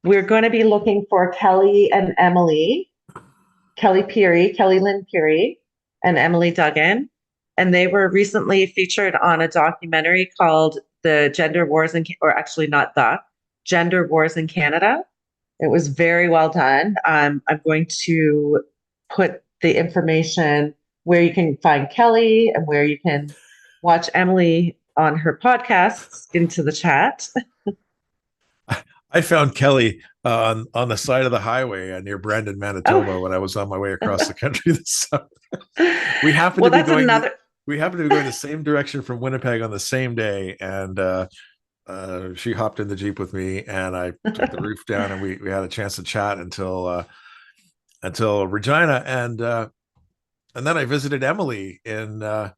we're going to be looking for Kellie and Emily, Kellie Pirie, Kellie-Lynn Pirie, and Emily Duggan. And they were recently featured on a documentary called The Gender Wars in, or actually not the Gender Wars in Canada. It was very well done. I'm going to put the information where you can find Kellie and where you can watch Emily on her podcasts into the chat. I found Kelly on the side of the highway near Brandon, Oh, Manitoba, when I was on my way across the country this summer. We happened well, to be that's going another. we happened to be going the same direction from Winnipeg on the same day, and she hopped in the Jeep with me, and I took the roof down, and we had a chance to chat until Regina, and then I visited Emily in the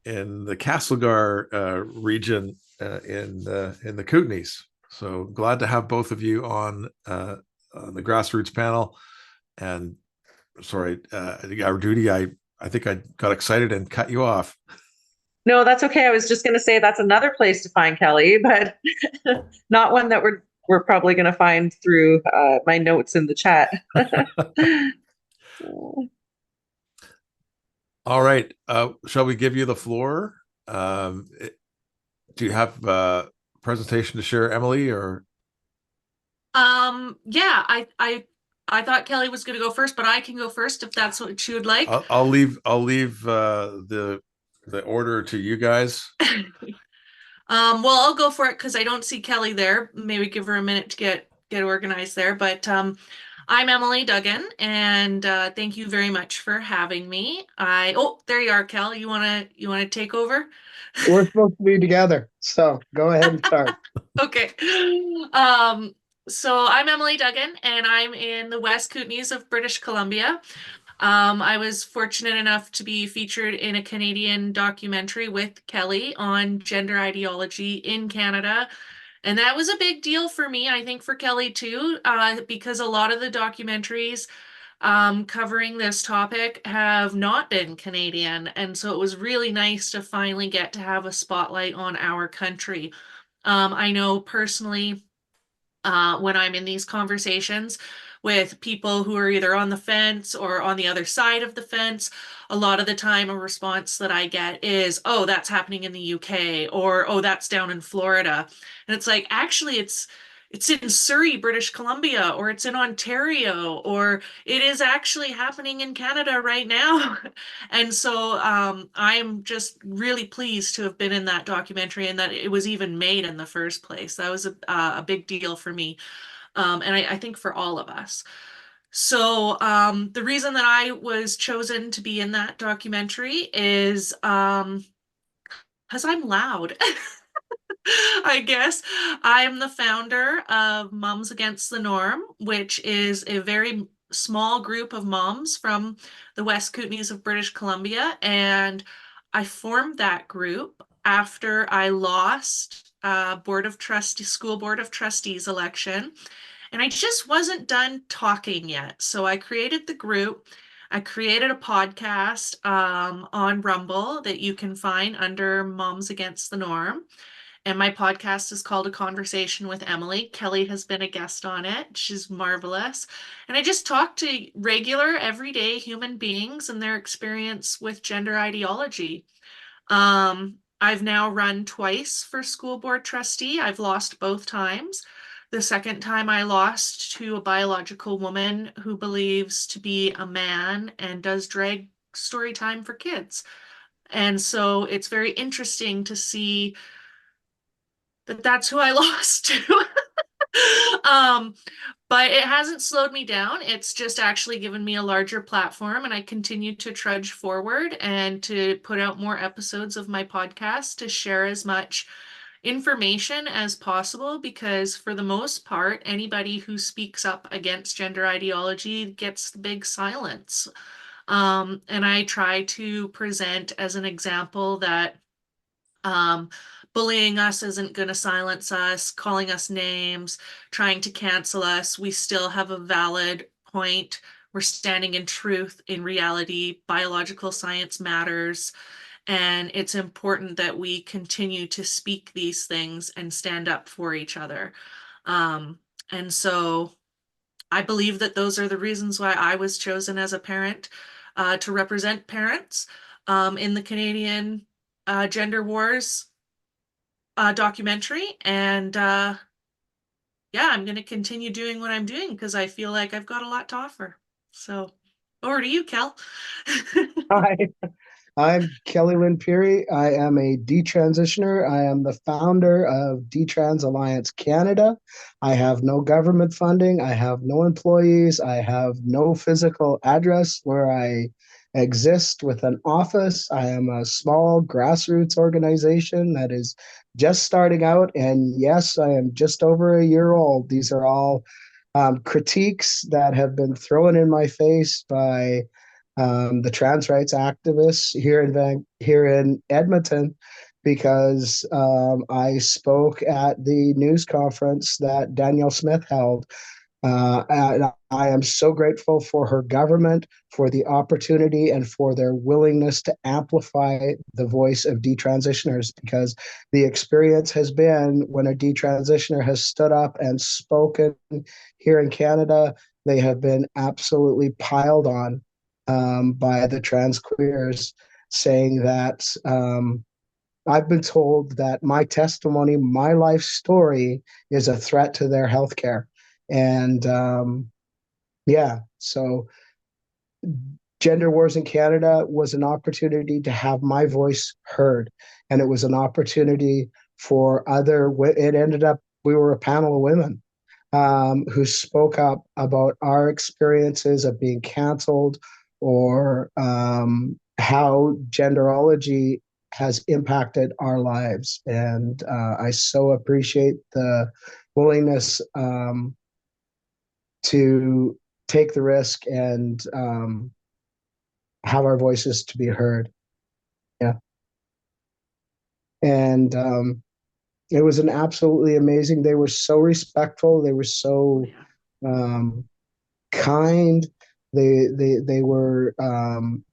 Castlegar region in the Kootenays. So glad to have both of you on the grassroots panel. And sorry, our duty. I think I got excited and cut you off. No, that's okay. I was just going to say that's another place to find Kellie, but not one that we're probably going to find through my notes in the chat. All right. Shall we give you the floor? Do you have a presentation to share, Emily, or Yeah, I thought Kellie was going to go first, but I can go first if that's what she would like. I'll leave the order to you guys. Well, I'll go for it because I don't see Kellie there. Maybe give her a minute to get organized there. But I'm Emily Duggan, and thank you very much for having me. Oh, there you are, Kel. You wanna take over? We're supposed to be together, so go ahead and start. Okay. Um, so I'm Emily Duggan, and I'm in the West Kootenays of British Columbia. I was fortunate enough to be featured in a Canadian documentary with Kellie on gender ideology in Canada. And that was a big deal for me, I think for Kellie too, because a lot of the documentaries covering this topic have not been Canadian. And so it was really nice to finally get to have a spotlight on our country. I know personally, when I'm in these conversations with people who are either on the fence or on the other side of the fence, a lot of the time a response that I get is, oh, that's happening in the UK, or oh, that's down in Florida. And it's like, actually, it's in Surrey, British Columbia, or it's in Ontario, or it is actually happening in Canada right now. And so I'm just really pleased to have been in that documentary and that it was even made in the first place. That was a big deal for me, and I think for all of us. So the reason that I was chosen to be in that documentary is because I'm loud. I guess I'm the founder of Moms Against the Norm, which is a very small group of moms from the West Kootenays of British Columbia. And I formed that group after I lost school board of trustees election. And I just wasn't done talking yet. So I created the group. I created a podcast on Rumble that you can find under Moms Against the Norm. And my podcast is called A Conversation with Emily. Kellie has been a guest on it. She's marvelous. And I just talk to regular, everyday human beings and their experience with gender ideology. I've now run twice for school board trustee. I've lost both times. The second time I lost to a biological woman who believes to be a man and does drag story time for kids. And so it's very interesting to see that that's who I lost to. um, but it hasn't slowed me down. It's just actually given me a larger platform, and I continue to trudge forward and to put out more episodes of my podcast to share as much information as possible because for the most part, anybody who speaks up against gender ideology gets the big silence. And I try to present as an example that um, bullying us isn't going to silence us, calling us names, trying to cancel us. We still have a valid point. We're standing in truth, in reality. Biological science matters. And it's important that we continue to speak these things and stand up for each other. Um, And so I believe that those are the reasons why I was chosen as a parent, to represent parents in the Canadian Gender Wars documentary. And yeah, I'm going to continue doing what I'm doing because I feel like I've got a lot to offer. So over to you, Kel. Hi, I'm Kellie-Lynn Pirie. I am a detransitioner. I am the founder of DeTrans Alliance Canada. I have no government funding. I have no employees. I have no physical address where I exist with an office. I am a small grassroots organization that is just starting out. And yes, I am just over a year old. These are all critiques that have been thrown in my face by the trans rights activists here in Edmonton, because I spoke at the news conference that Danielle Smith held. And I am so grateful for her government, for the opportunity, and for their willingness to amplify the voice of detransitioners, because the experience has been when a detransitioner has stood up and spoken here in Canada, they have been absolutely piled on by the trans queers, saying that I've been told that my testimony, my life story, is a threat to their healthcare. And yeah, so Gender Wars in Canada was an opportunity to have my voice heard. And it was an opportunity for it ended up, we were a panel of women who spoke up about our experiences of being canceled, or how genderology has impacted our lives. And I so appreciate the willingness to take the risk and have our voices to be heard. Yeah. And it was an absolutely amazing. They were so respectful. They were so kind. They were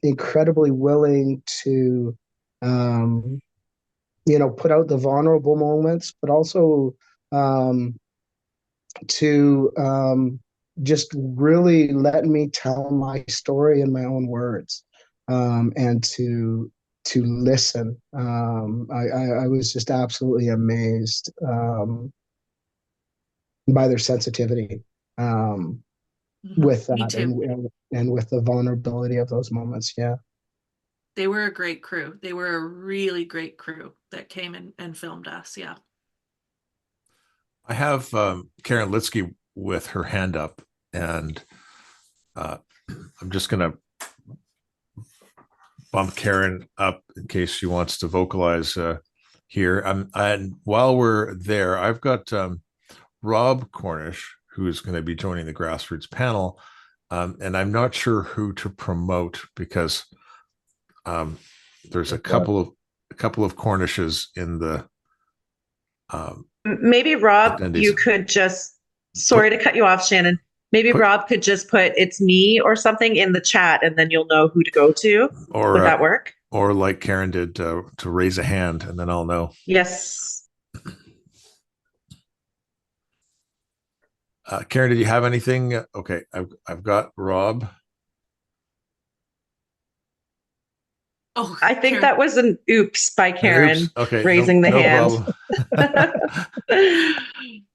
incredibly willing to put out the vulnerable moments, but also to just really let me tell my story in my own words, and to listen. I was just absolutely amazed by their sensitivity with Me that, too. and with the vulnerability of those moments. Yeah. They were a great crew. They were a really great crew that came and filmed us. Yeah. I have Karen Litsky with her hand up, and I'm just going to bump Karen up in case she wants to vocalize here. And while we're there, I've got Rob Cornish, who is going to be joining the grassroots panel, and I'm not sure who to promote because there's a couple of Cornishes in the. Maybe Rob, attendees. you could just, sorry to cut you off, Shannon. Maybe Rob could just put "it's me" or something in the chat, and then you'll know who to go to. Or would that work? Or like Karen did, to raise a hand, and then I'll know. Yes. Karen, did you have anything? Okay, I've got Rob. Oh, I think Karen. that was an oops by Karen. Oops. Okay, raising the hand. No problem.